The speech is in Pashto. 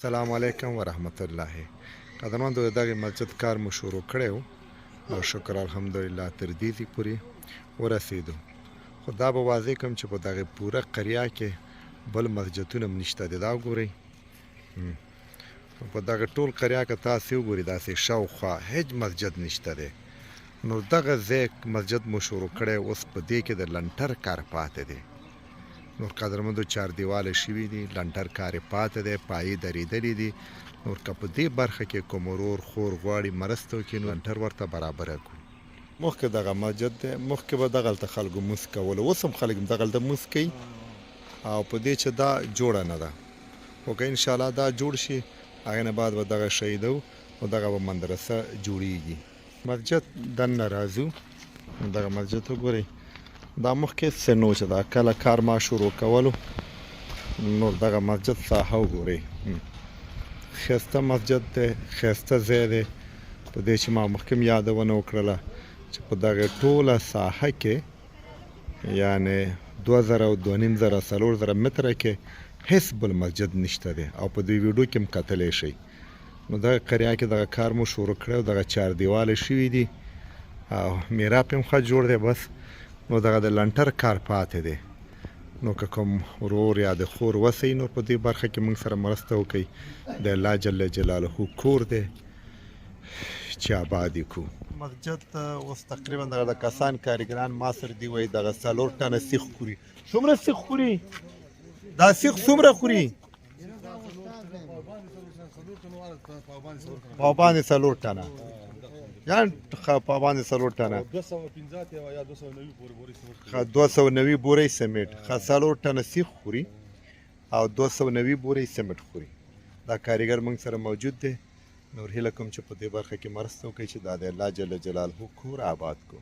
السلام علیکم ورحمت الله. قدرمندو د دغه مسجد کار مو شروع کړی و او شکر الحمدلله تر دې پورې ورسېدو. خو دا به واضح کوم چې په دغه پوره قریه کې بل مسجدونه هم نشته دي. دا وګورئ په دغه ټول قریه کې تاسې وګورئ داسې شاوخوا هیڅ مسجد نشته دی. نو دغه ځای مسجد مو شروع کړی، اوس په دې کې د لنټر کار پاتې دی. نور قدرمندو چار دیواله شوي دي، لنټر کار یې پاتې دی، پایې درېدلې دي. نور که په دې برخه کې کوم ورور خور غواړي مرسته وکړي نو لنټر ورته برابره کړو. مخکې دغه مسجد دی، مخکې به دغلته خلکو لمونځ کولو، اوس هم خلک دغلته لمونځ کوي او په دې چې دا جوړه نه ده. خو که انشاءالله دا جوړ شي هغې نه بعد به دغه شهیدو او دغه به مدرسه جوړیږي. مسجد دننه راځو، دغه مسجد وګورئ. دا مخکې سنو چې دا کله کار ما شروع کولو نو دغه مسجد ساحه وګورئ. ښایسته مسجد دی، ښایسته ځای دی. په دې چې ما مخکې هم یادونه وکړله چې په دغه ټوله ساحه کې یعنې 2000 او 2500 4000 متره کې هیڅ بل مسجد نشته دی او په دې ویډیو کې هم کتلی شئ. نو دغه قریه کې دغه کار مو شروع کړی او دغه چار دیواله شوي دي او میراب هم ښه جوړ دی. بس نو دغه د لنټر کار پاتې دی. نو که کوم ورور یا د خور وسی نو په دې برخه کې موږ سره مرسته وکړئ. د الله جل جلاله کور دی چې آباد یې کړو. مسجد اوس تقریبا دغه د کسان کارګران ما سره دي وایي دغه 4 ټنه سیخ خوري. څومره سیخ خوري؟ دا سیخ څومره خوري؟ په باندې 4 ټنه یعنې په باندې 4 ټنه 290 بورې سیمنټ 4 ټنه سیخ خوري او 290 بورې سیمنټ خوري. دا کاریګر موږ سره موجود دی. نور هیله کوم چې په دې برخه کې مرسته وکړئ چې دا د الله جل جلاله کور آباد کو.